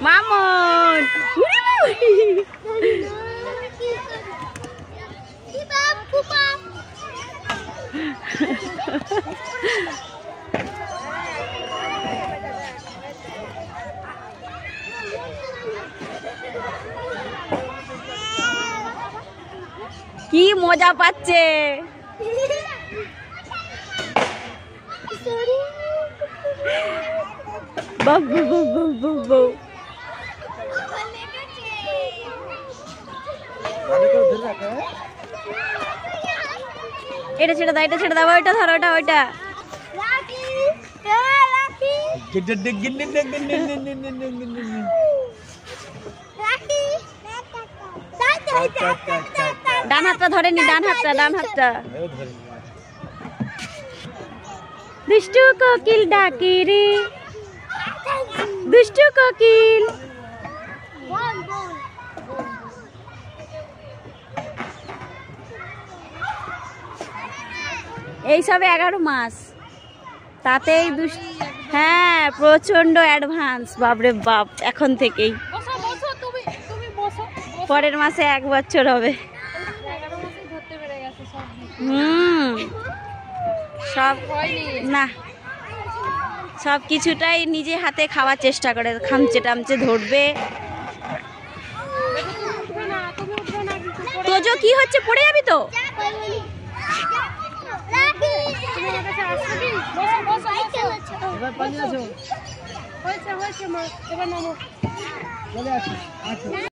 মামন কি মজা পাচ্ছে। বাবু বাবু বাবু এটা ছেড়ে দাও, এটা ছেড়ে দাও, ওইটা ধরো, ওইটা ওইটা ডান হাতটা ধরেনি, ডান হাতটা, ডান হাতটা। দুষ্টু কোকিল ডাকে রে, দুষ্টু কোকিল। এই সবে 11 মাস, তাতেই হ্যাঁ প্রচন্ড অ্যাডভান্স। বাপরে বাপ, এখন থেকেই। পরের মাসে 1 বছর হবে। সব না, সব কিছুটাই নিজে হাতে খাওয়ার চেষ্টা করে, খামচে টামচে ধরবে। তোজো কি হচ্ছে, পড়ে যাবি তো।